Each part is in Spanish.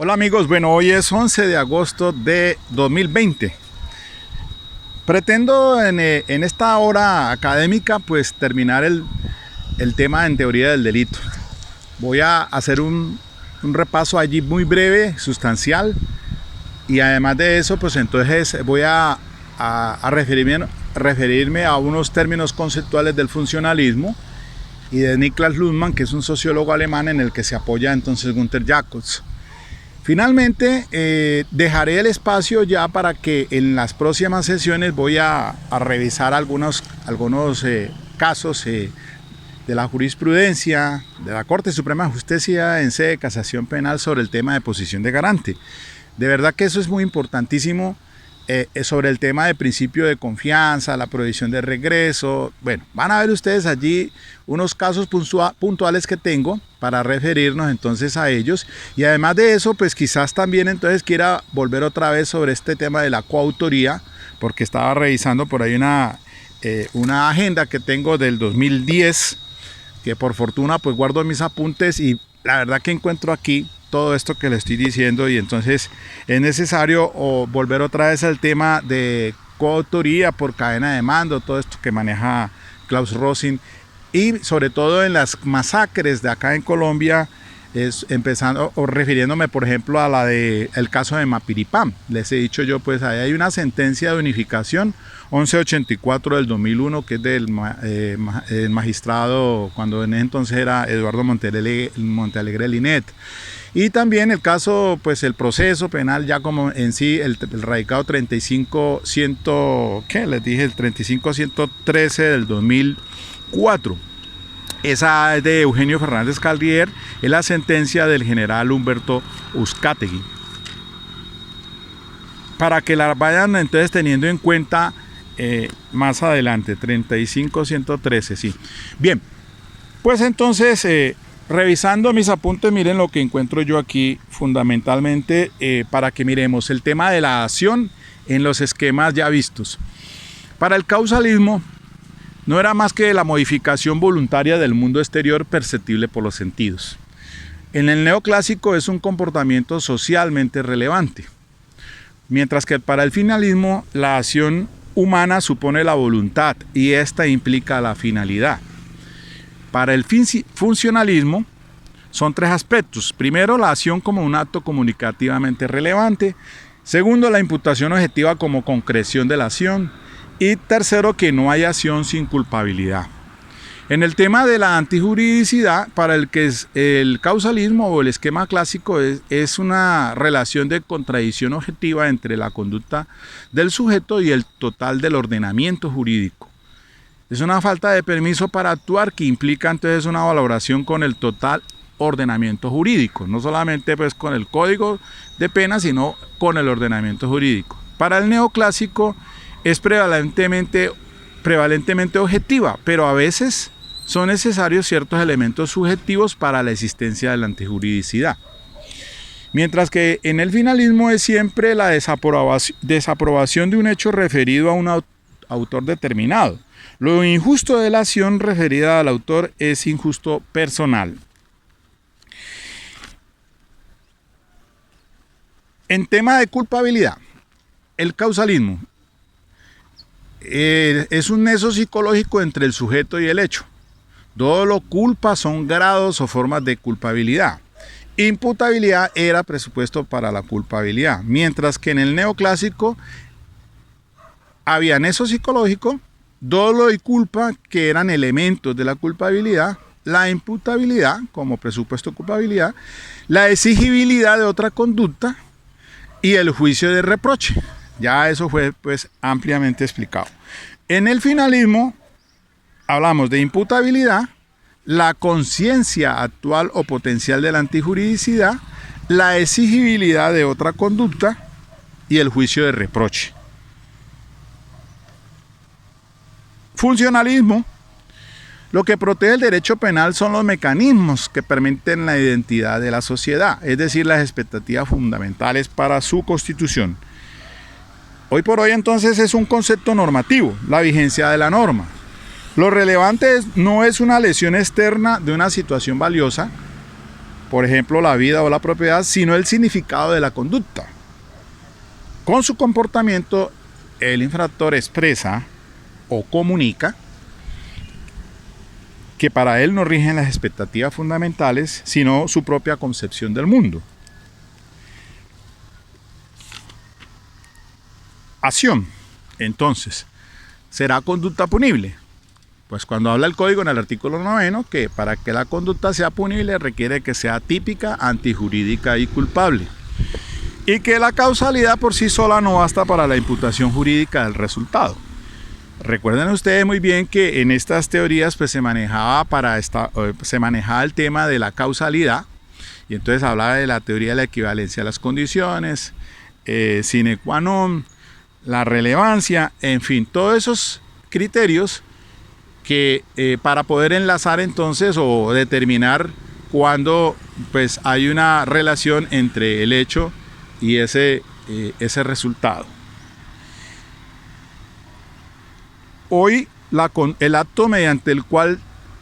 Hola amigos, bueno, hoy es 11 de agosto de 2020. Pretendo en esta hora académica pues terminar el tema en teoría del delito. Voy a hacer un repaso allí muy breve, sustancial, y además de eso pues entonces voy a referirme a unos términos conceptuales del funcionalismo y de Niklas Luhmann, que es un sociólogo alemán en el que se apoya entonces Günter Jacobs. Finalmente dejaré el espacio ya para que en las próximas sesiones voy a revisar algunos casos de la jurisprudencia de la Corte Suprema de Justicia en sede de casación penal sobre el tema de posición de garante. De verdad que eso es muy importantísimo sobre el tema de principio de confianza, la prohibición de regreso. Bueno, van a ver ustedes allí unos casos puntuales que tengo para referirnos entonces a ellos, y además de eso pues quizás también entonces quiera volver otra vez sobre este tema de la coautoría, porque estaba revisando por ahí una agenda que tengo del 2010, que por fortuna pues guardo mis apuntes, y la verdad que encuentro aquí todo esto que le estoy diciendo, y entonces es necesario volver otra vez al tema de coautoría por cadena de mando, todo esto que maneja Klaus Rosin, y sobre todo en las masacres de acá en Colombia, empezando o refiriéndome por ejemplo a el caso de Mapiripán. Les he dicho yo, pues ahí hay una sentencia de unificación 1184 del 2001, que es del magistrado, cuando en ese entonces era Eduardo Montealegre Linet. Y también el caso, pues el proceso penal ya como en sí, el radicado 35113 del 2004. Esa es de Eugenio Fernández Caldier, es la sentencia del general Humberto Uzcategui. Para que la vayan entonces teniendo en cuenta más adelante, 35113, sí. Bien, pues entonces revisando mis apuntes, miren lo que encuentro yo aquí fundamentalmente para que miremos el tema de la acción en los esquemas ya vistos. Para el causalismo no era más que la modificación voluntaria del mundo exterior perceptible por los sentidos. En el neoclásico es un comportamiento socialmente relevante, mientras que para el finalismo la acción humana supone la voluntad y esta implica la finalidad. Para el funcionalismo son tres aspectos. Primero, la acción como un acto comunicativamente relevante. Segundo, la imputación objetiva como concreción de la acción. Y tercero, que no hay acción sin culpabilidad. En el tema de la antijuridicidad, para el que es el causalismo o el esquema clásico es una relación de contradicción objetiva entre la conducta del sujeto y el total del ordenamiento jurídico. Es una falta de permiso para actuar que implica entonces una valoración con el total ordenamiento jurídico, no solamente pues con el código de penas, sino con el ordenamiento jurídico. Para el neoclásico es prevalentemente objetiva, pero a veces son necesarios ciertos elementos subjetivos para la existencia de la antijuridicidad. Mientras que en el finalismo es siempre la desaprobación de un hecho referido a un autor determinado. Lo injusto de la acción referida al autor es injusto personal. En tema de culpabilidad, el causalismo es un nexo psicológico entre el sujeto y el hecho. Dolo, culpa son grados o formas de culpabilidad. Imputabilidad era presupuesto para la culpabilidad, mientras que en el neoclásico había nexo psicológico, dolo y culpa, que eran elementos de la culpabilidad, la imputabilidad como presupuesto de culpabilidad, la exigibilidad de otra conducta y el juicio de reproche. Ya eso fue pues ampliamente explicado. En el finalismo hablamos de imputabilidad, la conciencia actual o potencial de la antijuridicidad, la exigibilidad de otra conducta y el juicio de reproche. Funcionalismo. Lo que protege el derecho penal son los mecanismos que permiten la identidad de la sociedad, es decir, las expectativas fundamentales para su constitución. Hoy por hoy entonces es un concepto normativo, la vigencia de la norma. Lo relevante no es una lesión externa de una situación valiosa, por ejemplo la vida o la propiedad, sino el significado de la conducta. Con su comportamiento, el infractor expresa o comunica que para él no rigen las expectativas fundamentales, sino su propia concepción del mundo. Acción, entonces, ¿será conducta punible? Pues cuando habla el código en el artículo 9, que para que la conducta sea punible requiere que sea típica, antijurídica y culpable. Y que la causalidad por sí sola no basta para la imputación jurídica del resultado. Recuerden ustedes muy bien que en estas teorías pues se manejaba el tema de la causalidad, y entonces hablaba de la teoría de la equivalencia a las condiciones, sine qua non, la relevancia, en fin, todos esos criterios que para poder enlazar entonces o determinar cuándo pues hay una relación entre el hecho y ese resultado. Hoy el acto mediante el cual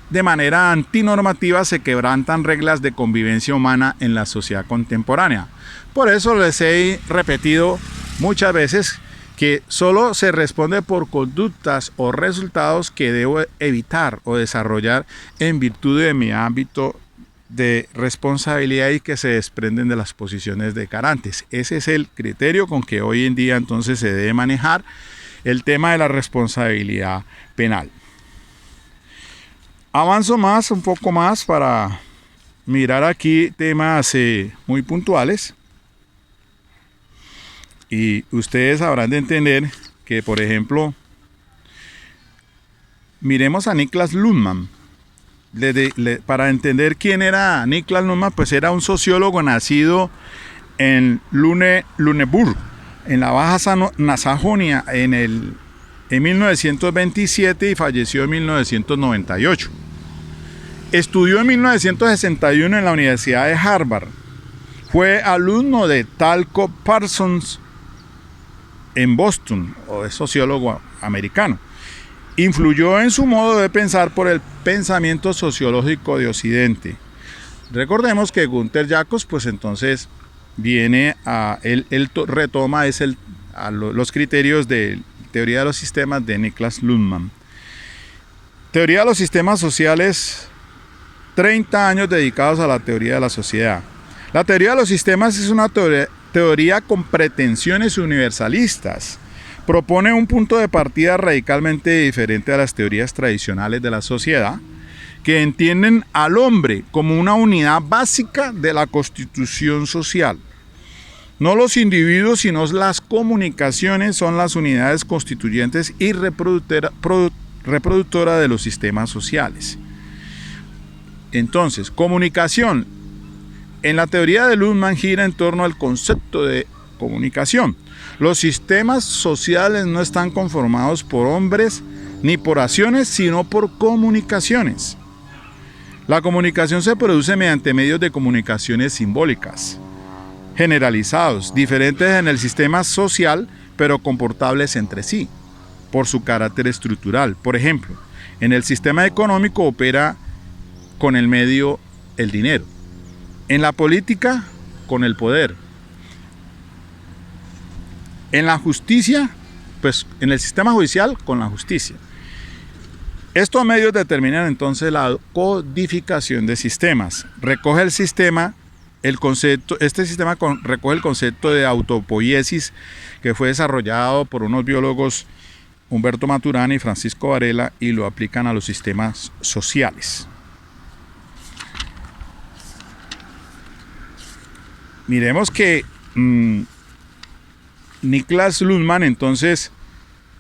de manera antinormativa se quebrantan reglas de convivencia humana en la sociedad contemporánea. Por eso les he repetido muchas veces que solo se responde por conductas o resultados que debo evitar o desarrollar en virtud de mi ámbito de responsabilidad y que se desprenden de las posiciones declarantes. Ese es el criterio con que hoy en día entonces se debe manejar el tema de la responsabilidad penal. Avanzo un poco más para mirar aquí temas muy puntuales. Y ustedes habrán de entender que, por ejemplo, miremos a Niklas Luhmann. Para entender quién era Niklas Luhmann, pues era un sociólogo nacido en Lüneburg, en la Baja Sajonia, en 1927 y falleció en 1998. Estudió en 1961 en la Universidad de Harvard. Fue alumno de Talcott Parsons en Boston, o es sociólogo americano. Influyó en su modo de pensar por el pensamiento sociológico de Occidente. Recordemos que Günther Jacobs, pues entonces viene él retoma los criterios de teoría de los sistemas de Niklas Luhmann. Teoría de los sistemas sociales, 30 años dedicados a la teoría de la sociedad. La teoría de los sistemas es una teoría con pretensiones universalistas. Propone un punto de partida radicalmente diferente a las teorías tradicionales de la sociedad, que entienden al hombre como una unidad básica de la constitución social. No los individuos, sino las comunicaciones son las unidades constituyentes y reproductora de los sistemas sociales. Entonces, comunicación. En la teoría de Luhmann gira en torno al concepto de comunicación. Los sistemas sociales no están conformados por hombres ni por acciones, sino por comunicaciones. La comunicación se produce mediante medios de comunicaciones simbólicas, generalizados, diferentes en el sistema social, pero comportables entre sí, por su carácter estructural. Por ejemplo, en el sistema económico opera con el medio el dinero. En la política, con el poder. En la justicia, pues en el sistema judicial, con la justicia. Estos medios determinan entonces la codificación de sistemas. Recoge el sistema, recoge el concepto de autopoiesis que fue desarrollado por unos biólogos, Humberto Maturana y Francisco Varela, y lo aplican a los sistemas sociales. Miremos que Niklas Luhmann entonces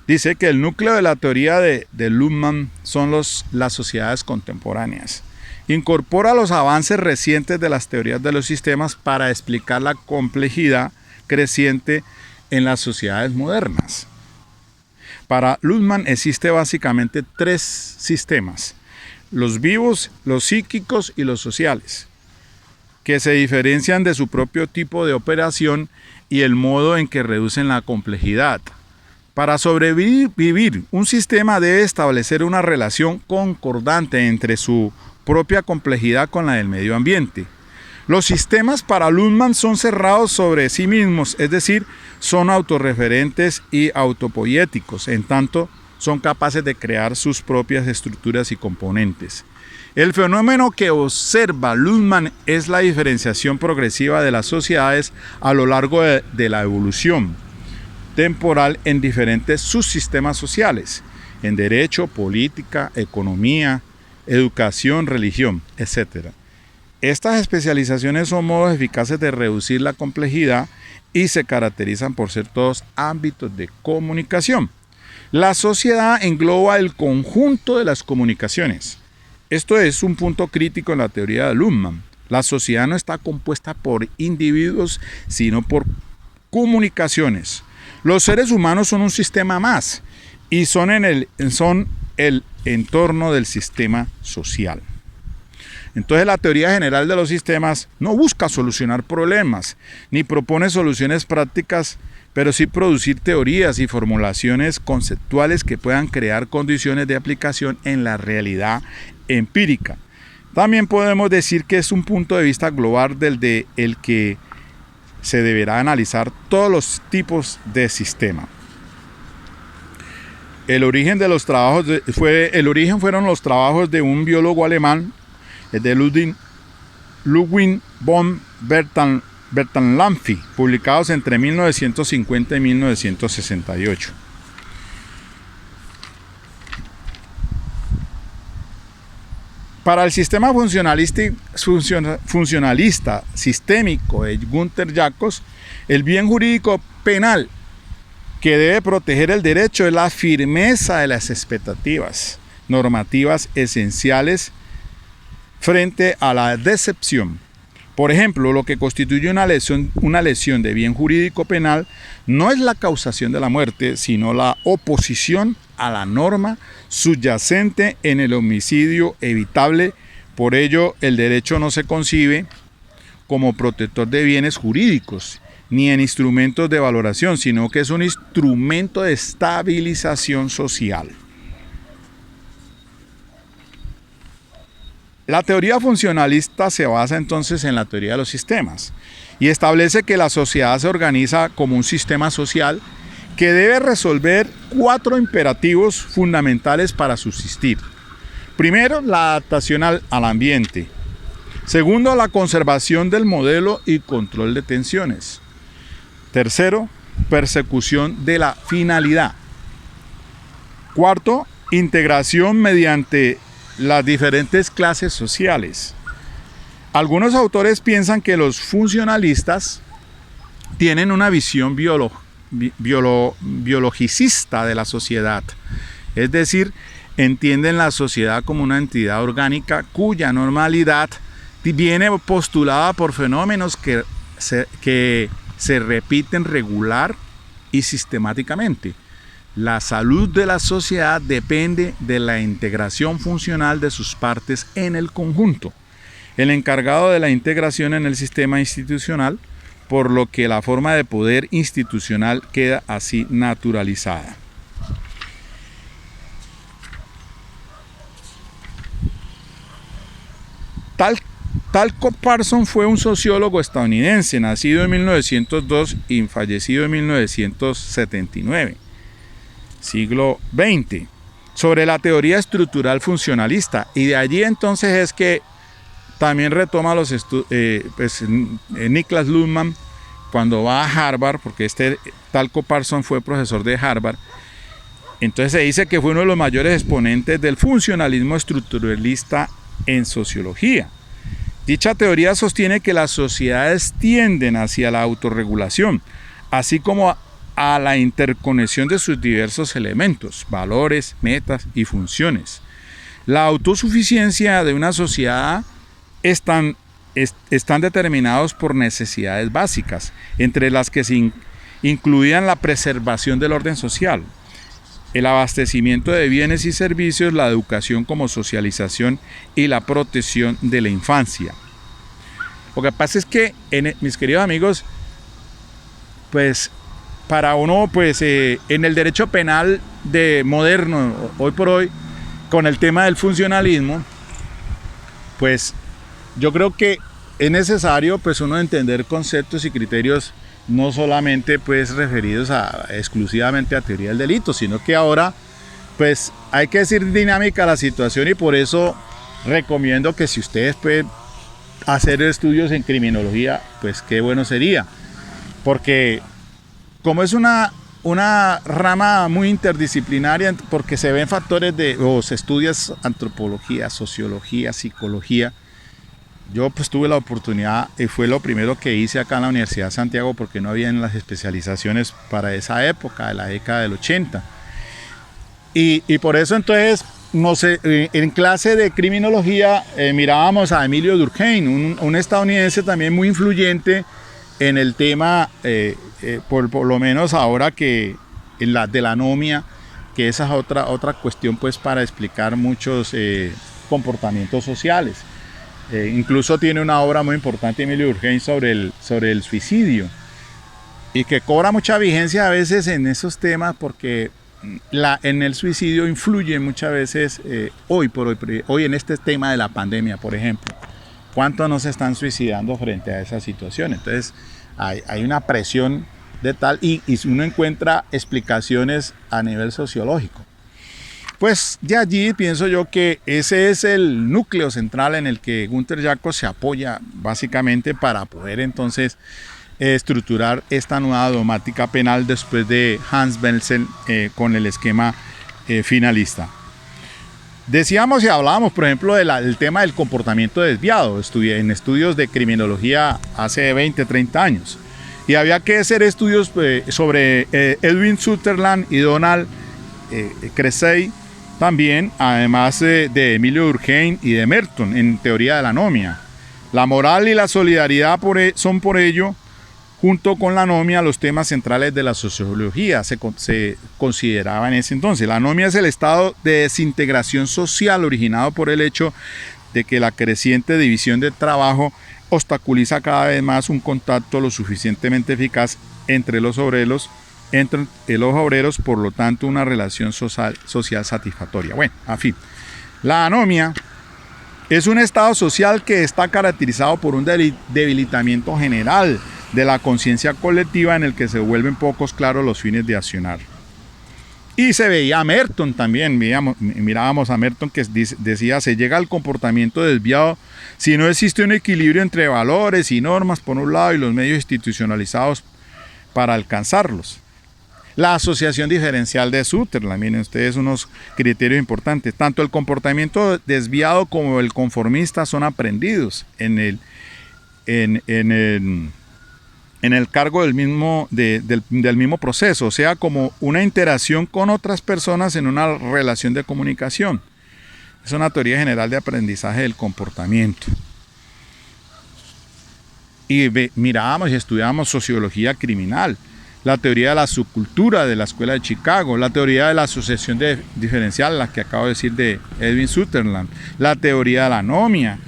dice que el núcleo de la teoría de Luhmann son las sociedades contemporáneas. Incorpora los avances recientes de las teorías de los sistemas para explicar la complejidad creciente en las sociedades modernas. Para Luhmann existe básicamente 3 sistemas: los vivos, los psíquicos y los sociales, que se diferencian de su propio tipo de operación y el modo en que reducen la complejidad. Para sobrevivir, un sistema debe establecer una relación concordante entre su propia complejidad con la del medio ambiente. Los sistemas para Luhmann son cerrados sobre sí mismos, es decir, son autorreferentes y autopoéticos, en tanto son capaces de crear sus propias estructuras y componentes. El fenómeno que observa Luhmann es la diferenciación progresiva de las sociedades a lo largo de la evolución temporal en diferentes subsistemas sociales, en derecho, política, economía, educación, religión, etc. Estas especializaciones son modos eficaces de reducir la complejidad y se caracterizan por ser todos ámbitos de comunicación. La sociedad engloba el conjunto de las comunicaciones. Esto es un punto crítico en la teoría de Luhmann. La sociedad no está compuesta por individuos, sino por comunicaciones. Los seres humanos son un sistema más y son el entorno del sistema social. Entonces la teoría general de los sistemas no busca solucionar problemas, ni propone soluciones prácticas, pero sí producir teorías y formulaciones conceptuales que puedan crear condiciones de aplicación en la realidad empírica. También podemos decir que es un punto de vista global del que se deberá analizar todos los tipos de sistema. El origen fueron los trabajos de un biólogo alemán, de Ludwig von Bertalanffy, publicados entre 1950 y 1968. Para el sistema funcionalista sistémico de Günther Jacobs, el bien jurídico penal que debe proteger el derecho es la firmeza de las expectativas normativas esenciales frente a la decepción. Por ejemplo, lo que constituye una lesión de bien jurídico penal no es la causación de la muerte, sino la oposición a la norma subyacente en el homicidio evitable. Por ello, el derecho no se concibe como protector de bienes jurídicos, ni en instrumentos de valoración, sino que es un instrumento de estabilización social. La teoría funcionalista se basa entonces en la teoría de los sistemas y establece que la sociedad se organiza como un sistema social que debe resolver 4 imperativos fundamentales para subsistir. Primero, la adaptación al ambiente. Segundo, la conservación del modelo y control de tensiones. Tercero, persecución de la finalidad. Cuarto, integración mediante las diferentes clases sociales. Algunos autores piensan que los funcionalistas tienen una visión biologicista de la sociedad, es decir, entienden la sociedad como una entidad orgánica cuya normalidad viene postulada por fenómenos que se repiten regular y sistemáticamente. La salud de la sociedad depende de la integración funcional de sus partes en el conjunto. El encargado de la integración en el sistema institucional, por lo que la forma de poder institucional queda así naturalizada. Talcott Parsons fue un sociólogo estadounidense, nacido en 1902 y fallecido en 1979. Siglo XX, sobre la teoría estructural funcionalista, y de allí entonces es que también retoma los Niklas Luhmann cuando va a Harvard, porque Talcott Parsons fue profesor de Harvard. Entonces se dice que fue uno de los mayores exponentes del funcionalismo estructuralista en sociología. Dicha teoría sostiene que las sociedades tienden hacia la autorregulación, así como a la interconexión de sus diversos elementos, valores, metas y funciones. La autosuficiencia de una sociedad están determinados por necesidades básicas, entre las que se incluían la preservación del orden social, el abastecimiento de bienes y servicios, la educación como socialización y la protección de la infancia. Lo que pasa es que, mis queridos amigos, pues para uno, en el derecho penal moderno, hoy por hoy, con el tema del funcionalismo, pues yo creo que es necesario pues uno entender conceptos y criterios no solamente pues referidos exclusivamente a teoría del delito, sino que ahora pues hay que decir dinámica la situación, y por eso recomiendo que si ustedes pueden hacer estudios en criminología, pues qué bueno sería, porque como es una rama muy interdisciplinaria, porque se ven factores o se estudia antropología, sociología, psicología. Yo pues tuve la oportunidad y fue lo primero que hice acá en la Universidad de Santiago, porque no había en las especializaciones para esa época, de la década del 80. Y por eso entonces, no sé, en clase de criminología mirábamos a Emilio Durkheim, un estadounidense también muy influyente en el tema, por lo menos ahora que en de la anomia, que esa es otra cuestión pues para explicar muchos comportamientos sociales. Incluso tiene una obra muy importante Emilio Durkheim sobre el suicidio, y que cobra mucha vigencia a veces en esos temas, porque en el suicidio influye muchas veces hoy en este tema de la pandemia, por ejemplo. ¿Cuántos no se están suicidando frente a esa situación? Entonces hay una presión de tal, y uno encuentra explicaciones a nivel sociológico. Pues de allí pienso yo que ese es el núcleo central en el que Günter Jacobs se apoya básicamente para poder entonces estructurar esta nueva dogmática penal después de Hans Belsen con el esquema finalista. Decíamos y hablábamos, por ejemplo, del tema del comportamiento desviado. Estudié en estudios de criminología hace 20, 30 años. Y había que hacer estudios sobre Edwin Sutherland y Donald Cressey, también, además de Emilio Durkheim y de Merton, en teoría de la anomia. La moral y la solidaridad son por ello, junto con la anomia, los temas centrales de la sociología. Se consideraba en ese entonces. La anomia es el estado de desintegración social originado por el hecho de que la creciente división del trabajo obstaculiza cada vez más un contacto lo suficientemente eficaz entre los obreros, por lo tanto una relación social satisfactoria. Bueno, en fin, la anomia es un estado social que está caracterizado por un debilitamiento general de la conciencia colectiva, en el que se vuelven pocos claros los fines de accionar. Y se veía a Merton también, mirábamos a Merton, que decía: se llega al comportamiento desviado si no existe un equilibrio entre valores y normas por un lado y los medios institucionalizados para alcanzarlos. La asociación diferencial de Sutherland, miren ustedes unos criterios importantes. Tanto el comportamiento desviado como el conformista son aprendidos en el cargo del mismo proceso, o sea, como una interacción con otras personas en una relación de comunicación. Es una teoría general de aprendizaje del comportamiento. Y mirábamos y estudiábamos sociología criminal, la teoría de la subcultura de la Escuela de Chicago, la teoría de la asociación diferencial, la que acabo de decir, de Edwin Sutherland, la teoría de la anomia.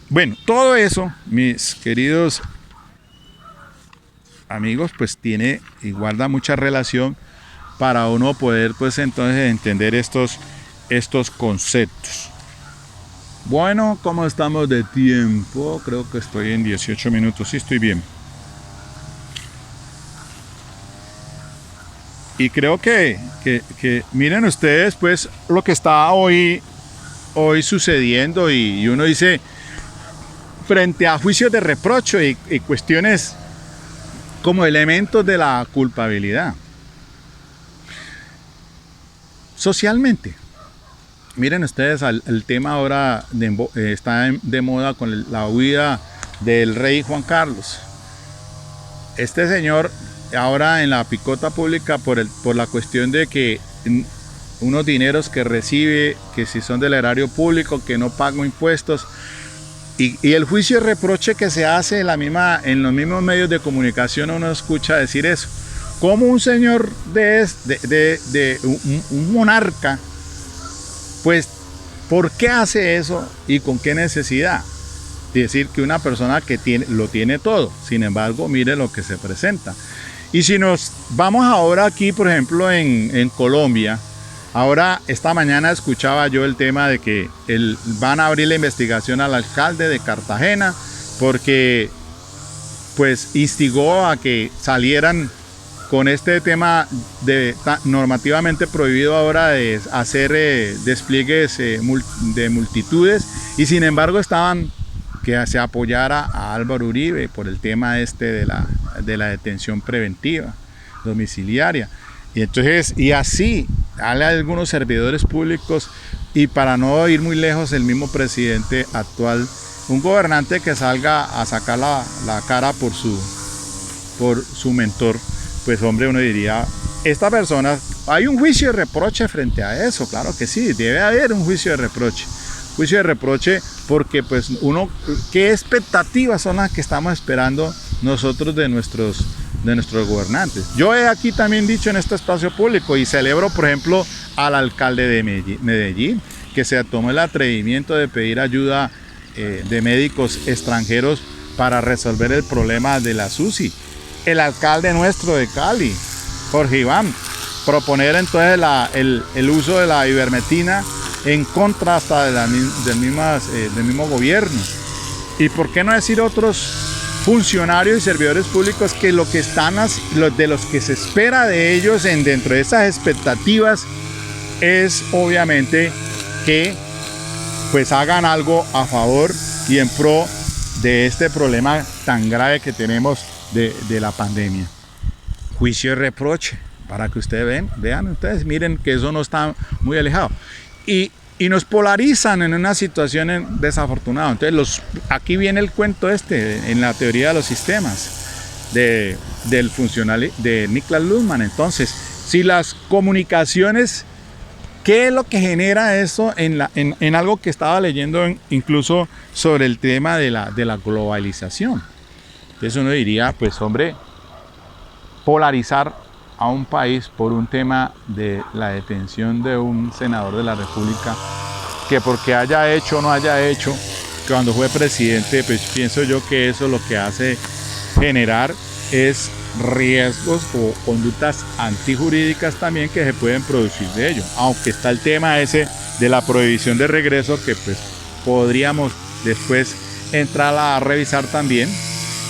Bueno, todo eso, mis queridos amigos, pues tiene y guarda mucha relación para uno poder pues entonces entender estos conceptos. Bueno, ¿cómo estamos de tiempo? Creo que estoy en 18 minutos, sí estoy bien. Y creo que miren ustedes pues lo que está hoy sucediendo, y uno dice, frente a juicios de reproche y cuestiones como elementos de la culpabilidad. Socialmente, miren ustedes, el tema ahora está de moda con la huida del rey Juan Carlos. Este señor ahora en la picota pública por la cuestión de que unos dineros que recibe, que si son del erario público, que no pagan impuestos, y el juicio de reproche que se hace en los mismos medios de comunicación, uno escucha decir eso. Como un señor un monarca, pues, ¿por qué hace eso y con qué necesidad? Es decir, que una persona que lo tiene todo, sin embargo, mire lo que se presenta. Y si nos vamos ahora aquí, por ejemplo, en Colombia, Ahora, esta mañana escuchaba yo el tema de que van a abrir la investigación al alcalde de Cartagena porque pues instigó a que salieran con este tema normativamente prohibido ahora de hacer despliegues de multitudes, y sin embargo estaban que se apoyara a Álvaro Uribe por el tema de la detención preventiva domiciliaria. Y entonces, y así, hay algunos servidores públicos, y para no ir muy lejos, el mismo presidente actual, un gobernante que salga a sacar la cara por su mentor, pues hombre, uno diría, esta persona, hay un juicio de reproche frente a eso, claro que sí, debe haber un juicio de reproche. Juicio de reproche porque pues ¿qué expectativas son las que estamos esperando nosotros de nuestros gobernantes? Yo he aquí también dicho en este espacio público, y celebro por ejemplo al alcalde de Medellín, que se tomó el atrevimiento de pedir ayuda de médicos extranjeros para resolver el problema de la SUSI. El alcalde nuestro de Cali, Jorge Iván, proponer entonces el uso de la ivermectina en contra hasta del mismo gobierno. Y por qué no decir otros funcionarios y servidores públicos que de los que se espera de ellos dentro de esas expectativas es obviamente que pues hagan algo a favor y en pro de este problema tan grave que tenemos de la pandemia. Juicio de reproche, para que ustedes vean ustedes, miren que eso no está muy alejado. Y nos polarizan en una situación desafortunada. Entonces aquí viene el cuento en la teoría de los sistemas del funcional de Niklas Luhmann. Entonces, si las comunicaciones, ¿qué es lo que genera eso en algo que estaba leyendo incluso sobre el tema de la globalización? Entonces uno diría, pues hombre, polarizar a un país por un tema de la detención de un senador de la República, que porque haya hecho o no haya hecho, cuando fue presidente, pues pienso yo que eso lo que hace generar es riesgos o conductas antijurídicas también que se pueden producir de ello, aunque está el tema ese de la prohibición de regreso, que pues podríamos después entrar a revisar también,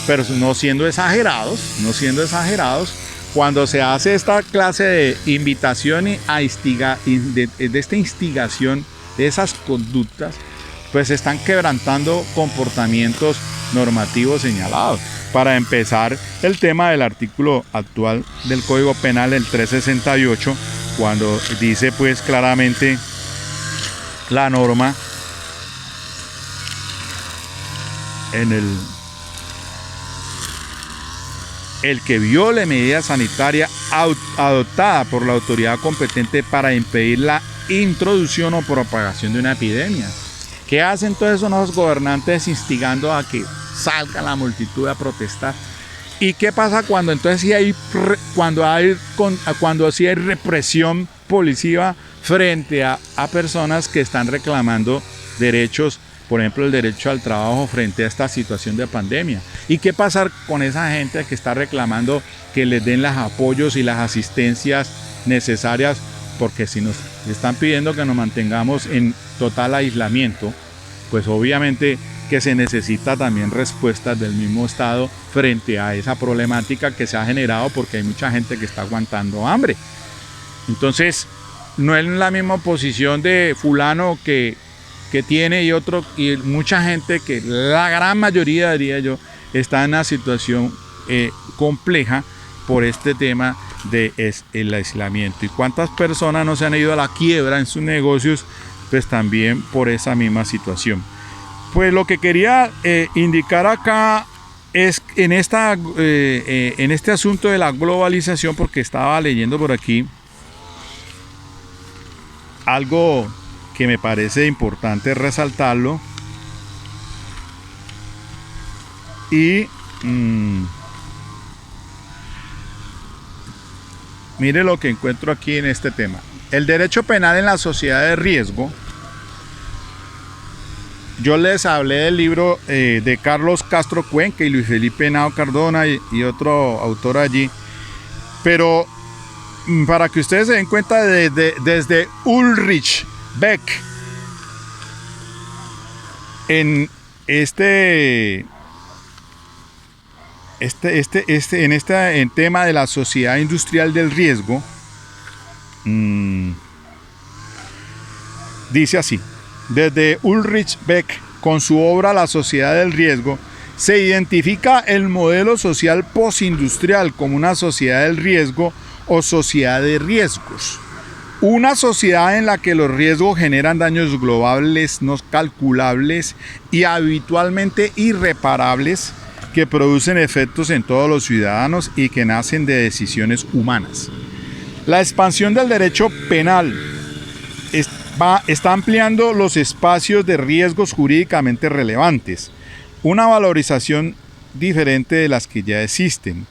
pero no siendo exagerados, cuando se hace esta clase de invitación de esta instigación de esas conductas, pues están quebrantando comportamientos normativos señalados. Para empezar, el tema del artículo actual del Código Penal, el 368, cuando dice pues claramente la norma en el que viole medida sanitaria adoptada por la autoridad competente para impedir la introducción o propagación de una epidemia. ¿Qué hacen entonces esos gobernantes instigando a que salga la multitud a protestar? ¿Y qué pasa cuando entonces sí hay represión policiva frente a personas que están reclamando derechos? Por ejemplo, el derecho al trabajo frente a esta situación de pandemia. ¿Y qué pasa con esa gente que está reclamando que les den los apoyos y las asistencias necesarias? Porque si nos están pidiendo que nos mantengamos en total aislamiento, pues obviamente que se necesita también respuestas del mismo Estado frente a esa problemática que se ha generado, porque hay mucha gente que está aguantando hambre. Entonces, no es la misma posición de fulano que tiene y otro, y mucha gente, que la gran mayoría, diría yo, está en una situación compleja por este tema del aislamiento. ¿Y cuántas personas no se han ido a la quiebra en sus negocios? Pues también por esa misma situación. Pues lo que quería indicar acá es en este asunto de la globalización, porque estaba leyendo por aquí algo que me parece importante resaltarlo, y mire lo que encuentro aquí en este tema. El derecho penal en la sociedad de riesgo. Yo les hablé del libro de Carlos Castro Cuenca y Luis Felipe Henao Cardona y otro autor allí, pero para que ustedes se den cuenta, desde Ulrich Beck, en en tema de la sociedad industrial del riesgo, dice así: desde Ulrich Beck, con su obra La sociedad del riesgo, se identifica el modelo social postindustrial como una sociedad del riesgo o sociedad de riesgos. Una sociedad en la que los riesgos generan daños globales no calculables y habitualmente irreparables que producen efectos en todos los ciudadanos y que nacen de decisiones humanas. La expansión del derecho penal está ampliando los espacios de riesgos jurídicamente relevantes, una valorización diferente de las que ya existen.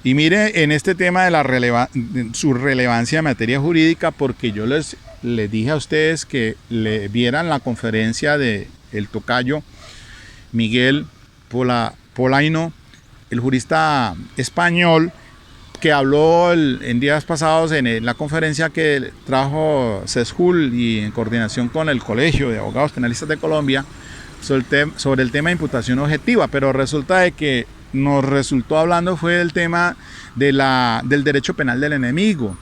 Y mire, en este tema de su relevancia en materia jurídica, porque yo les dije a ustedes que le vieran la conferencia de el tocayo Miguel Polaino, el jurista español, que habló en días pasados en la conferencia que trajo CESJUL y en coordinación con el Colegio de Abogados Penalistas de Colombia sobre el tema de imputación objetiva, pero resulta de que nos resultó hablando fue del tema del derecho penal del enemigo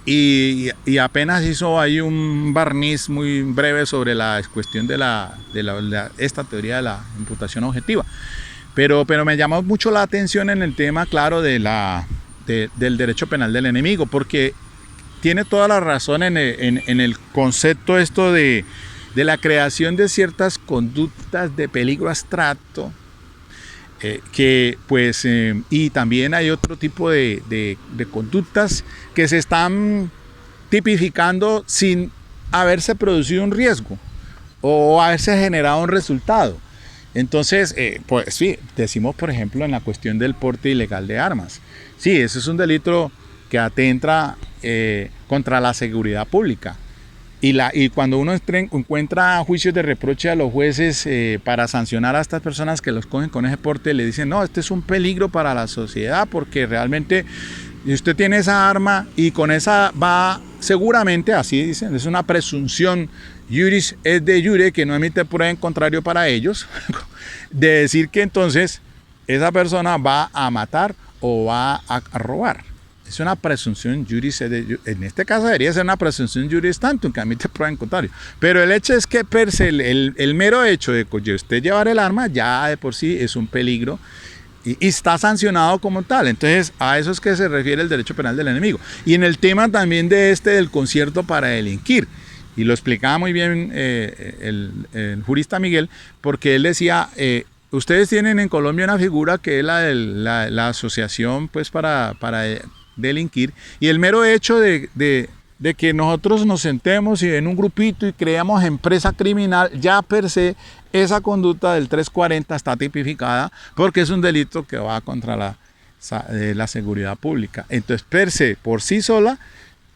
y apenas hizo ahí un barniz muy breve sobre la cuestión de esta teoría de la imputación objetiva, pero me llamó mucho la atención en el tema, claro, del derecho penal del enemigo, porque tiene toda la razón en el concepto esto de la creación de ciertas conductas de peligro abstracto, y también hay otro tipo de conductas que se están tipificando sin haberse producido un riesgo o haberse generado un resultado. Entonces, pues sí, decimos por ejemplo en la cuestión del porte ilegal de armas. Sí, eso es un delito que atenta contra la seguridad pública. Y cuando uno encuentra juicios de reproche a los jueces para sancionar a estas personas que los cogen con ese porte, le dicen, no, este es un peligro para la sociedad porque realmente usted tiene esa arma y con esa va, seguramente, así dicen, es una presunción juris et de jure, que no emite prueba en contrario para ellos, de decir que entonces esa persona va a matar o va a robar. Es una presunción juris et de jure. En este caso debería ser una presunción juris tantum, que admite prueba en contrario. Pero el hecho es que per se, el mero hecho de que usted llevar el arma ya de por sí es un peligro y está sancionado como tal. Entonces a eso es que se refiere el derecho penal del enemigo. Y en el tema también del concierto para delinquir, y lo explicaba muy bien el jurista Miguel, porque él decía, ustedes tienen en Colombia una figura que es la asociación pues para delinquir, y el mero hecho de que nosotros nos sentemos y en un grupito y creamos empresa criminal, ya per se esa conducta del 340 está tipificada porque es un delito que va contra la seguridad pública. Entonces per se, por sí sola,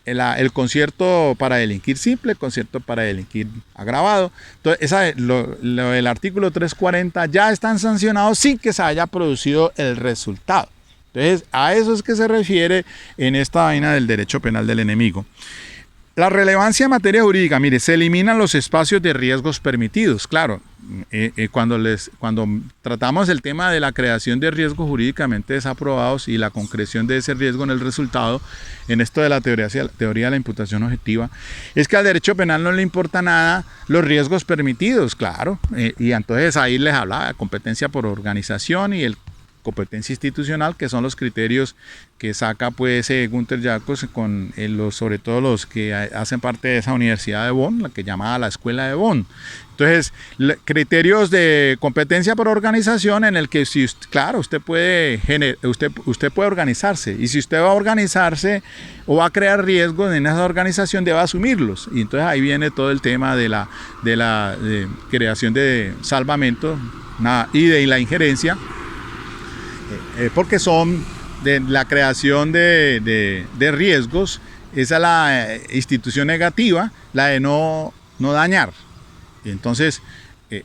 el concierto para delinquir simple, el concierto para delinquir agravado, entonces el artículo 340 ya están sancionados sin que se haya producido el resultado. Entonces, a eso es que se refiere en esta vaina del derecho penal del enemigo. La relevancia en materia jurídica, mire, se eliminan los espacios de riesgos permitidos. Claro, cuando tratamos el tema de la creación de riesgos jurídicamente desaprobados y la concreción de ese riesgo en el resultado, en esto de la teoría de la imputación objetiva, es que al derecho penal no le importa nada los riesgos permitidos, claro. Y entonces ahí les hablaba de competencia por organización y el competencia institucional, que son los criterios que saca pues Gunther Jacobs con sobre todo los que hacen parte de esa universidad de Bonn, la que llamaba la Escuela de Bonn. Entonces, criterios de competencia por organización en el que usted puede organizarse, y si usted va a organizarse o va a crear riesgos en esa organización, debe asumirlos. Y entonces ahí viene todo el tema de la creación de salvamento y de la injerencia, porque son de la creación de riesgos. Esa es la institución negativa, la de no dañar. Y entonces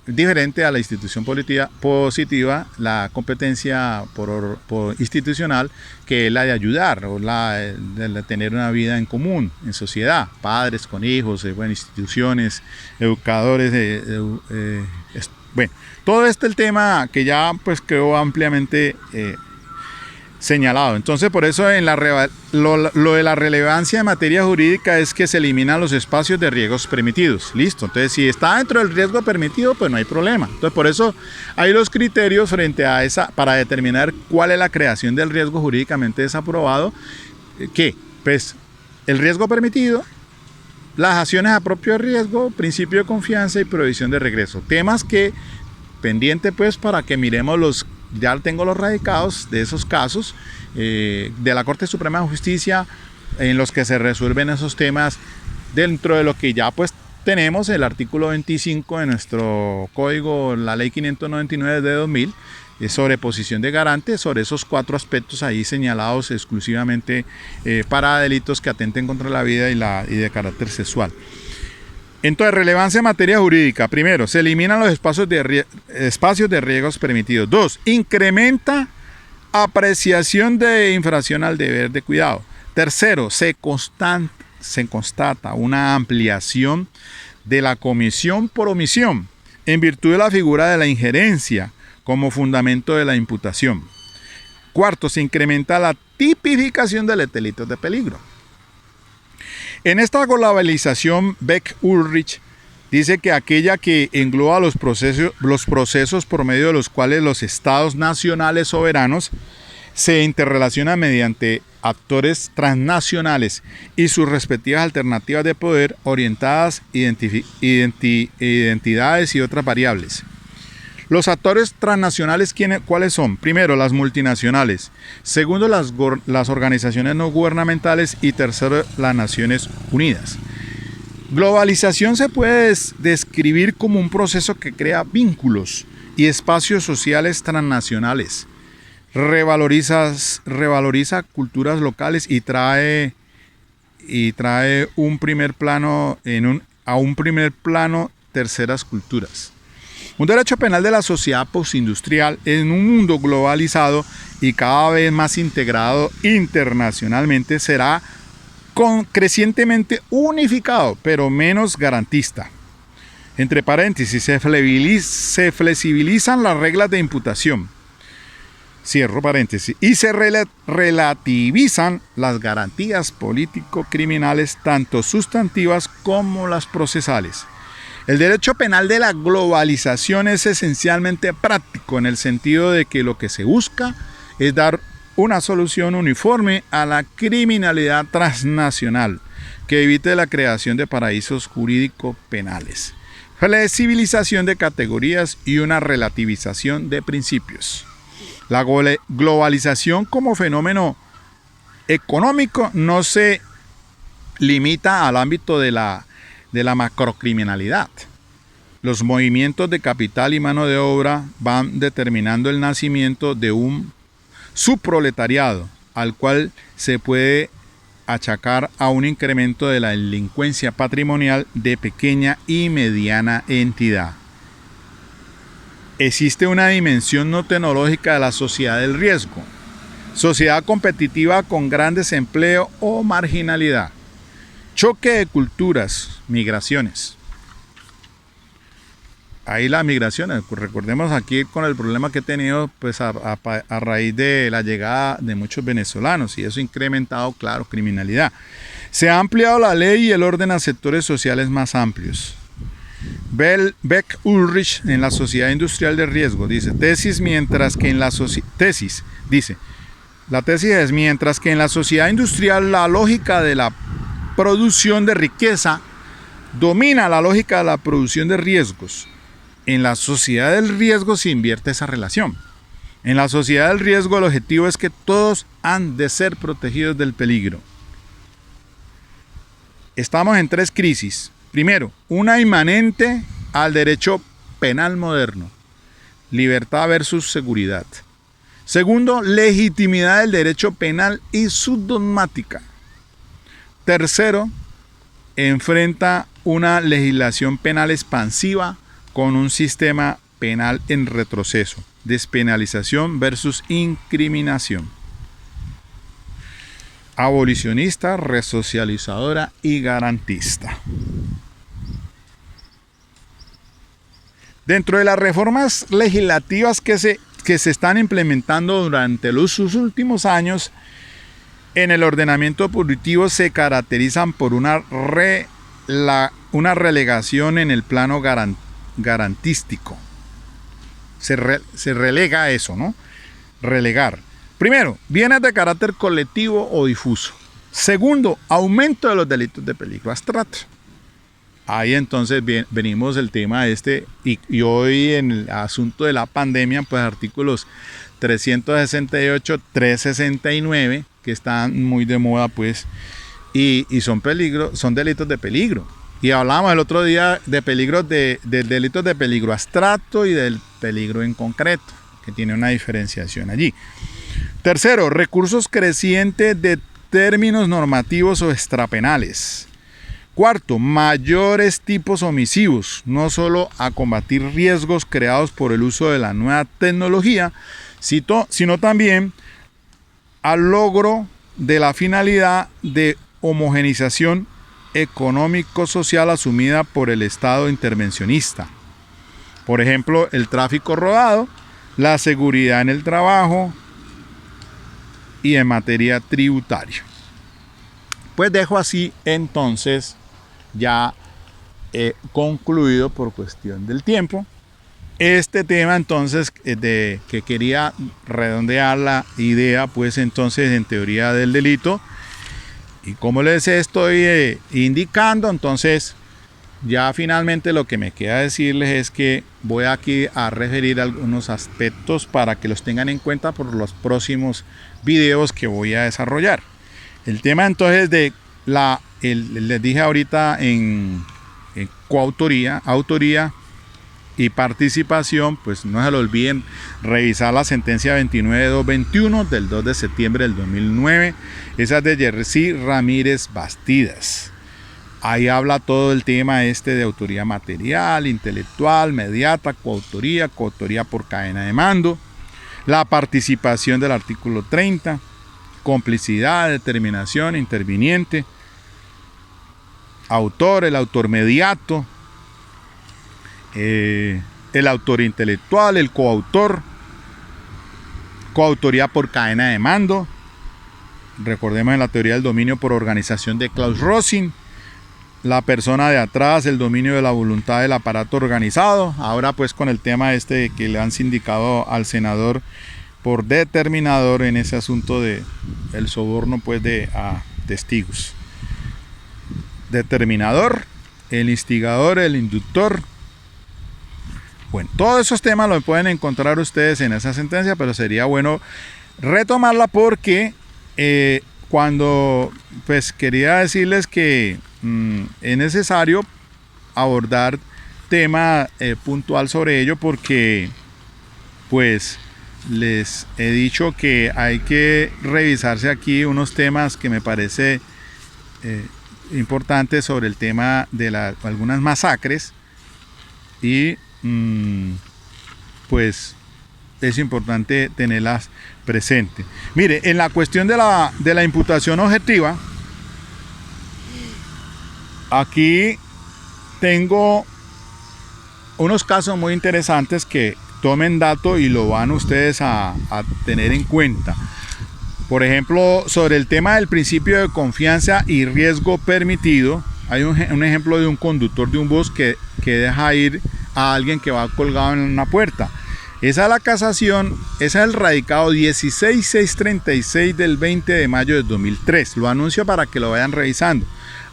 diferente a la institución positiva, la competencia institucional, que es la de ayudar o de tener una vida en común, en sociedad, padres con hijos, instituciones, educadores, bueno, todo el tema que ya pues quedó ampliamente señalado. Entonces, por eso lo de la relevancia en materia jurídica es que se eliminan los espacios de riesgos permitidos. Listo. Entonces, si está dentro del riesgo permitido, pues no hay problema. Entonces, por eso hay los criterios frente a para determinar cuál es la creación del riesgo jurídicamente desaprobado. Que, pues, el riesgo permitido, las acciones a propio riesgo, principio de confianza y prohibición de regreso. Temas que, pendiente pues, para que miremos ya tengo los radicados de esos casos de la Corte Suprema de Justicia en los que se resuelven esos temas dentro de lo que ya pues tenemos el artículo 25 de nuestro código, la ley 599 de 2000, sobre posición de garante, sobre esos 4 aspectos ahí señalados exclusivamente para delitos que atenten contra la vida y de carácter sexual. Entonces, relevancia en materia jurídica. Primero, se eliminan los espacios de riesgos permitidos. 2, incrementa apreciación de infracción al deber de cuidado. Tercero, se constata una ampliación de la comisión por omisión en virtud de la figura de la injerencia como fundamento de la imputación. Cuarto, se incrementa la tipificación de los delitos de peligro. En esta globalización, Beck-Ulrich dice que aquella que engloba los procesos por medio de los cuales los estados nacionales soberanos se interrelacionan mediante actores transnacionales y sus respectivas alternativas de poder orientadas identidades y otras variables. Los actores transnacionales, ¿cuáles son? Primero, las multinacionales. Segundo, las organizaciones no gubernamentales. Y tercero, las Naciones Unidas. Globalización se puede describir como un proceso que crea vínculos y espacios sociales transnacionales. Revaloriza culturas locales y trae a un primer plano terceras culturas. Un derecho penal de la sociedad postindustrial en un mundo globalizado y cada vez más integrado internacionalmente será crecientemente unificado, pero menos garantista. Entre paréntesis, se flexibilizan las reglas de imputación. Cierro paréntesis. Y se relativizan las garantías político-criminales, tanto sustantivas como las procesales. El derecho penal de la globalización es esencialmente práctico en el sentido de que lo que se busca es dar una solución uniforme a la criminalidad transnacional que evite la creación de paraísos jurídicos penales, flexibilización de categorías y una relativización de principios. La globalización como fenómeno económico no se limita al ámbito de la macrocriminalidad. Los movimientos de capital y mano de obra van determinando el nacimiento de un subproletariado, al cual se puede achacar a un incremento de la delincuencia patrimonial de pequeña y mediana entidad. Existe una dimensión no tecnológica de la sociedad del riesgo, sociedad competitiva con gran desempleo o marginalidad, choque de culturas, migraciones. Ahí las migraciones, recordemos aquí con el problema que he tenido pues a raíz de la llegada de muchos venezolanos y eso ha incrementado, claro, criminalidad. Se ha ampliado la ley y el orden a sectores sociales más amplios. Beck-Ulrich en la sociedad industrial de riesgo dice, la tesis es mientras que en la sociedad industrial la lógica de la producción de riqueza domina la lógica de la producción de riesgos. En la sociedad del riesgo se invierte esa relación. En la sociedad del riesgo el objetivo es que todos han de ser protegidos del peligro. Estamos en 3 crisis. Primero, una inmanente al derecho penal moderno. Libertad versus seguridad. Segundo, legitimidad del derecho penal y su dogmática. Tercero, enfrenta una legislación penal expansiva con un sistema penal en retroceso, despenalización versus incriminación, abolicionista, resocializadora y garantista. Dentro de las reformas legislativas que se están implementando durante los últimos años en el ordenamiento punitivo, se caracterizan por una relegación en el plano garantístico. Se relega eso, ¿no? Relegar. Primero, bienes de carácter colectivo o difuso. Segundo, aumento de los delitos de peligro abstracto. Ahí entonces venimos el tema y hoy en el asunto de la pandemia, pues artículos 368, 369, que están muy de moda, pues, y son delitos de peligro. Y hablábamos el otro día de delitos de peligro abstracto y del peligro en concreto, que tiene una diferenciación allí. Tercero, recursos crecientes de términos normativos o extrapenales. Cuarto, mayores tipos omisivos, no solo a combatir riesgos creados por el uso de la nueva tecnología, sino también al logro de la finalidad de homogenización económico-social asumida por el Estado intervencionista. Por ejemplo, el tráfico rodado, la seguridad en el trabajo y en materia tributaria. Pues dejo así entonces ya concluido por cuestión del tiempo este tema entonces que quería redondear la idea, pues entonces en teoría del delito, y como les estoy indicando, entonces ya finalmente lo que me queda decirles es que voy aquí a referir algunos aspectos para que los tengan en cuenta por los próximos videos que voy a desarrollar. El tema entonces de les dije ahorita en coautoría, autoría y participación, pues no se lo olviden revisar la sentencia 29221 del 2 de septiembre del 2009, esa es de Jerzy Ramírez Bastidas. Ahí habla todo el tema de autoría material, intelectual, mediata, coautoría por cadena de mando, la participación del artículo 30, complicidad, determinación, interviniente, el autor mediato, el autor intelectual, el coautor, coautoría por cadena de mando. Recordemos en la teoría del dominio por organización de Klaus Rosin, la persona de atrás, el dominio de la voluntad del aparato organizado. Ahora pues con el tema que le han sindicado al senador por determinador en ese asunto de el soborno pues a testigos. Determinador, el instigador, el inductor. Bueno, todos esos temas los pueden encontrar ustedes en esa sentencia, pero sería bueno retomarla porque cuando pues quería decirles que es necesario abordar tema puntual sobre ello, porque pues les he dicho que hay que revisarse aquí unos temas que me parece importantes sobre el tema de algunas masacres, y pues es importante tenerlas presente. Mire, en la cuestión de la imputación objetiva, aquí tengo unos casos muy interesantes que tomen dato y lo van ustedes a tener en cuenta. Por ejemplo, sobre el tema del principio de confianza y riesgo permitido, hay un ejemplo de un conductor de un bus que deja ir a alguien que va colgado en una puerta. Esa es la casación, esa es el radicado 16636 del 20 de mayo de 2003. Lo anuncio para que lo vayan revisando.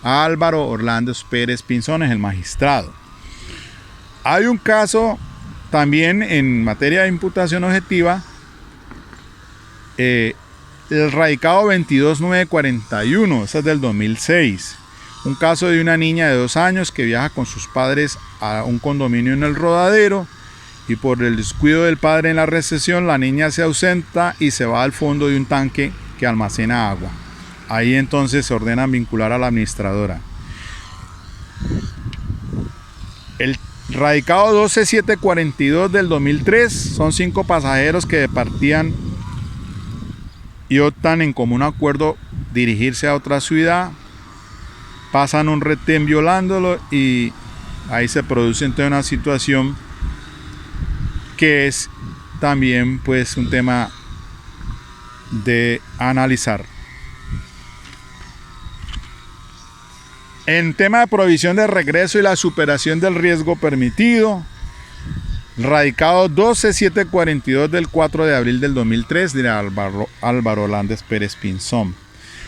Álvaro Orlando Pérez Pinzón es el magistrado. Hay un caso también en materia de imputación objetiva, el radicado 22941, ese es del 2006. Un caso de una niña de 2 años que viaja con sus padres a un condominio en el Rodadero, y por el descuido del padre en la recepción, la niña se ausenta y se va al fondo de un tanque que almacena agua. Ahí entonces se ordenan vincular a la administradora. El Radicado 12742 del 2003, son 5 pasajeros que partían y optan en común acuerdo dirigirse a otra ciudad, pasan un retén violándolo y ahí se produce entonces una situación que es también pues un tema de analizar. En tema de provisión de regreso y la superación del riesgo permitido, radicado 12742 del 4 de abril del 2003 de Álvaro Lández Pérez Pinzón.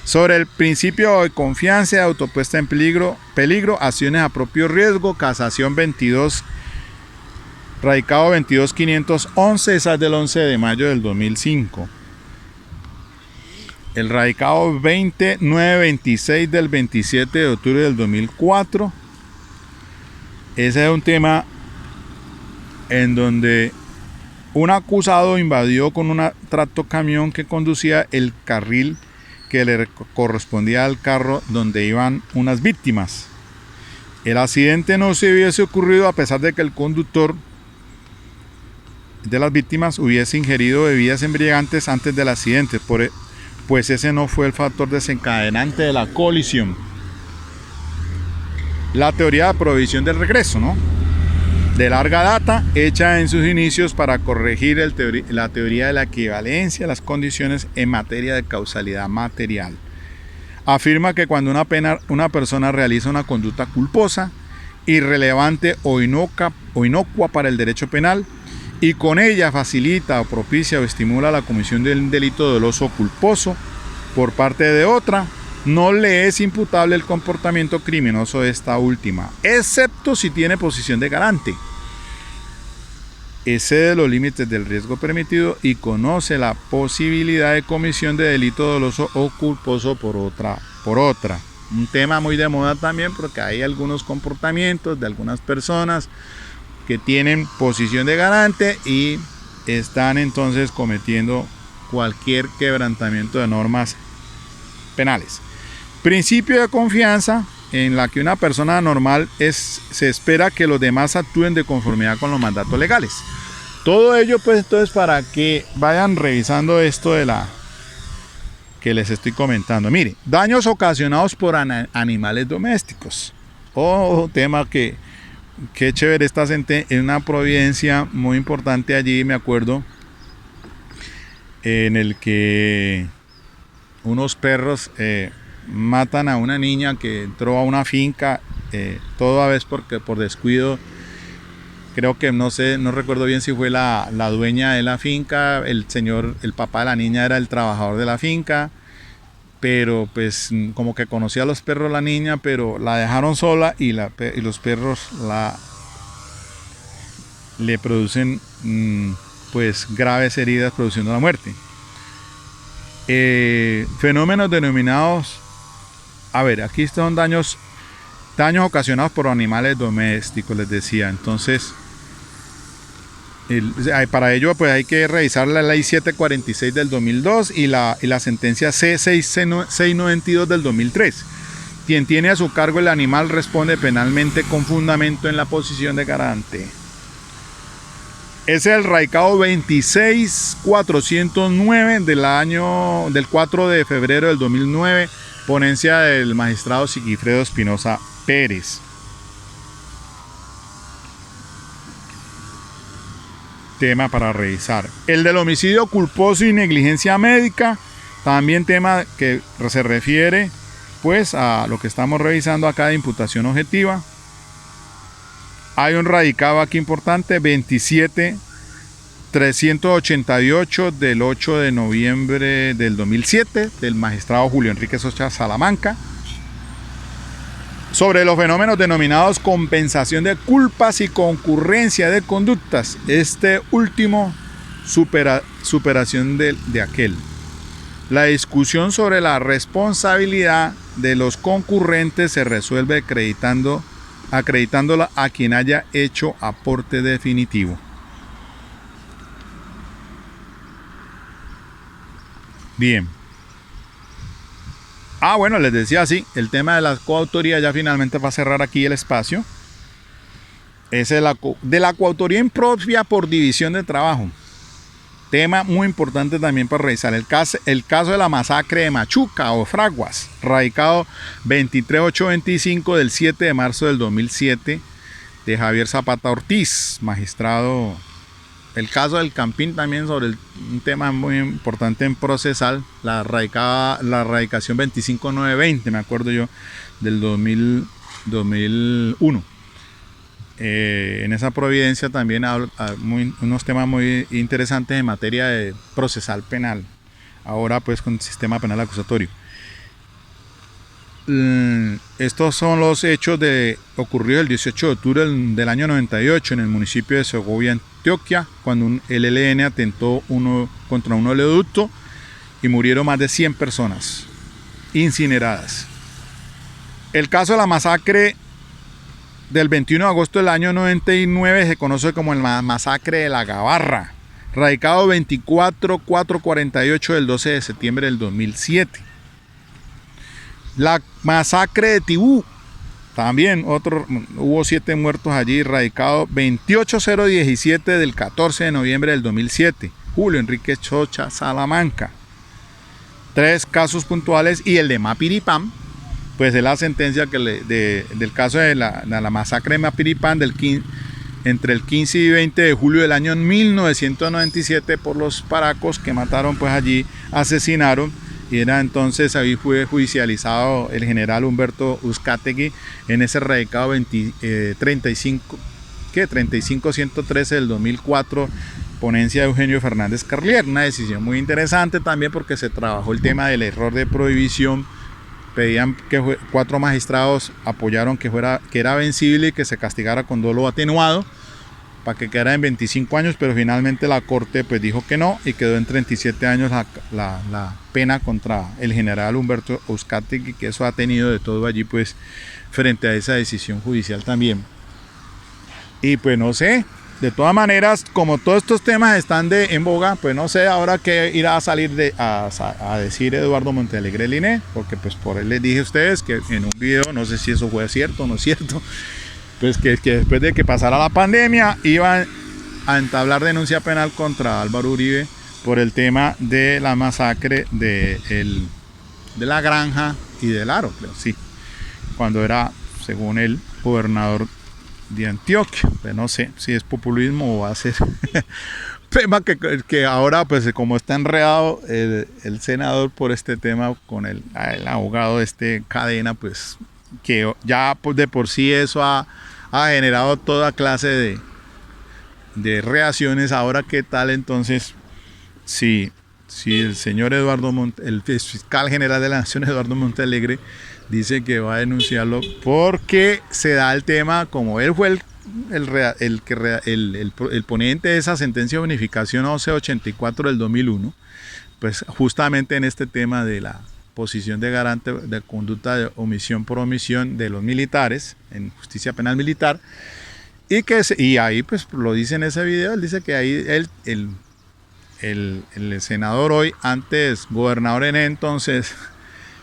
Sobre el principio de confianza y autopuesta en peligro, acciones a propio riesgo, casación 22, radicado 22511, esa es del 11 de mayo del 2005. El radicado 20926 del 27 de octubre del 2004. Ese es un tema en donde un acusado invadió con un tractocamión que conducía el carril que le correspondía al carro donde iban unas víctimas. El accidente no se hubiese ocurrido a pesar de que el conductor de las víctimas hubiese ingerido bebidas embriagantes antes del accidente, pues ese no fue el factor desencadenante de la colisión. La teoría de provisión del regreso, ¿no?, de larga data, hecha en sus inicios para corregir la teoría de la equivalencia de las condiciones en materia de causalidad material. Afirma que cuando una persona realiza una conducta culposa, irrelevante o inocua para el derecho penal, y con ella facilita o propicia o estimula la comisión de un delito doloso o culposo por parte de otra, no le es imputable el comportamiento criminoso de esta última, excepto si tiene posición de garante, excede los límites del riesgo permitido y conoce la posibilidad de comisión de delito doloso o culposo por otra. Un tema muy de moda también, porque hay algunos comportamientos de algunas personas que tienen posición de garante y están entonces cometiendo cualquier quebrantamiento de normas penales. Principio de confianza, en la que una persona normal se espera que los demás actúen de conformidad con los mandatos legales. Todo ello pues entonces para que vayan revisando esto de la que les estoy comentando. Mire, daños ocasionados por animales domésticos. Tema que qué chévere esta en una providencia muy importante allí, me acuerdo, en el que unos perros matan a una niña que entró a una finca, toda vez porque por descuido, creo que no recuerdo bien si fue la dueña de la finca, el papá de la niña era el trabajador de la finca, pero pues como que conocía a los perros la niña, pero la dejaron sola y los perros le producen pues graves heridas, produciendo la muerte. Fenómenos denominados, aquí están daños ocasionados por animales domésticos, les decía. Entonces para ello pues hay que revisar la ley 746 del 2002 y la sentencia C692 del 2003. Quien tiene a su cargo el animal responde penalmente con fundamento en la posición de garante. Es el radicado 26409 del 4 de febrero del 2009, ponencia del magistrado Sigifredo Espinosa Pérez. Tema para revisar. El del homicidio culposo y negligencia médica, también tema que se refiere pues a lo que estamos revisando acá de imputación objetiva. Hay un radicado aquí importante, 27388 del 8 de noviembre del 2007, del magistrado Julio Enrique Socha Salamanca, sobre los fenómenos denominados compensación de culpas y concurrencia de conductas. Este último, superación de aquel. La discusión sobre la responsabilidad de los concurrentes se resuelve acreditándola a quien haya hecho aporte definitivo. Bien. Bueno, les decía así, el tema de la coautoría, ya finalmente va a cerrar aquí el espacio. Es de la coautoría impropia por división de trabajo. Tema muy importante también para revisar. El caso de la masacre de Machuca o Fraguas, radicado 23825 del 7 de marzo del 2007 de Javier Zapata Ortiz, magistrado. El caso del Campín también sobre un tema muy importante en procesal, la radicación 25920, me acuerdo yo, del 2001. En esa providencia también unos temas muy interesantes en materia de procesal penal, ahora pues con el sistema penal acusatorio. Estos son los hechos ocurridos el 18 de octubre del año 98 en el municipio de Segovia, Antioquia, cuando el ELN atentó contra un oleoducto y murieron más de 100 personas incineradas. El caso de la masacre del 21 de agosto del año 99 se conoce como la masacre de la Gabarra, radicado 24448 del 12 de septiembre del 2007. La masacre de Tibú, también hubo 7 muertos allí, radicado 28017 del 14 de noviembre del 2007. Julio Enrique Chocha, Salamanca. 3 casos puntuales y el de Mapiripán, pues es la sentencia del caso de la masacre de Mapiripán entre el 15 y 20 de julio del año 1997 por los paracos que mataron, pues allí asesinaron. Y era entonces, ahí fue judicializado el general Humberto Uzcategui en ese radicado 35113 del 2004, ponencia de Eugenio Fernández Carlier. Una decisión muy interesante también porque se trabajó el tema del error de prohibición. Pedían que 4 magistrados apoyaron que era vencible y que se castigara con dolo atenuado para que quedara en 25 años, pero finalmente la corte pues dijo que no y quedó en 37 años la pena contra el general Humberto Uzcategui, que eso ha tenido de todo allí pues frente a esa decisión judicial también. Y pues no sé, de todas maneras, como todos estos temas están en boga, pues no sé ahora qué irá a salir a decir Eduardo Montealegre Liné, porque pues por él les dije a ustedes que en un video, no sé si eso fue cierto o no es cierto, pues que después de que pasara la pandemia iban a entablar denuncia penal contra Álvaro Uribe por el tema de la masacre de la Granja y del Aro, creo, sí, cuando era, según el gobernador de Antioquia. Pues no sé si es populismo o va a ser tema que ahora pues como está enredado el senador por este tema con el abogado Cadena, pues que ya pues de por sí eso ha generado toda clase de reacciones. Ahora qué tal entonces si el señor el fiscal general de la Nación, Eduardo Montealegre, dice que va a denunciarlo porque se da el tema, como él fue el ponente de esa sentencia de unificación 1184 del 2001, pues justamente en este tema de la posición de garante de conducta de omisión por omisión de los militares en justicia penal militar, y ahí pues lo dice en ese video, él dice que ahí el senador hoy, antes gobernador en entonces,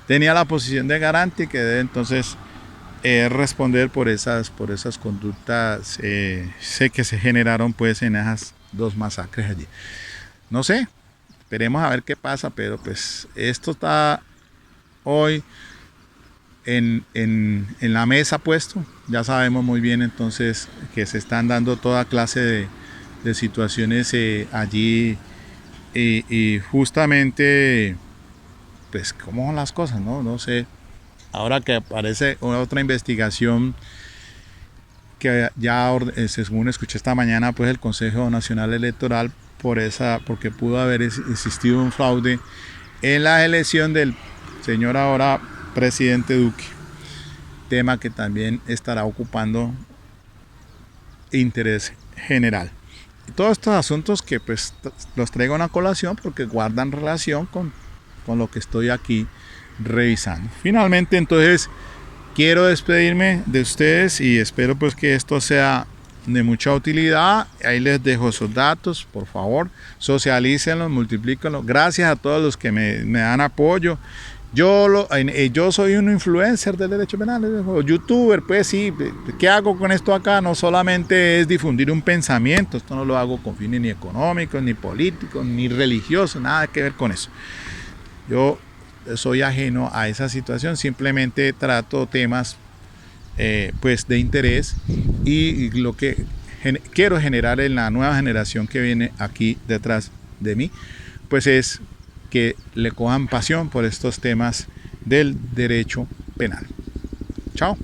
tenía la posición de garante y que debe entonces responder por esas conductas sé que se generaron pues en esas 2 masacres allí. No sé, esperemos a ver qué pasa, pero pues esto está hoy en la mesa puesto. Ya sabemos muy bien entonces que se están dando toda clase de situaciones allí y justamente pues cómo son las cosas, no sé. Ahora que aparece otra investigación que ya según escuché esta mañana, pues el Consejo Nacional Electoral porque pudo haber existido un fraude en la elección del señor ahora presidente Duque, tema que también estará ocupando interés general. Y todos estos asuntos que pues los traigo a una colación porque guardan relación con lo que estoy aquí revisando. Finalmente entonces quiero despedirme de ustedes y espero pues que esto sea de mucha utilidad. Ahí les dejo esos datos, por favor, socialícenlos, multiplíquenlos. Gracias a todos los que me dan apoyo Yo soy un influencer del derecho penal, o youtuber, pues sí. ¿Qué hago con esto acá? No solamente es difundir un pensamiento, esto no lo hago con fines ni económicos, ni políticos, ni religiosos, nada que ver con eso. Yo soy ajeno a esa situación, simplemente trato temas pues de interés y lo que quiero generar en la nueva generación que viene aquí detrás de mí, pues es que le cojan pasión por estos temas del derecho penal. Chao.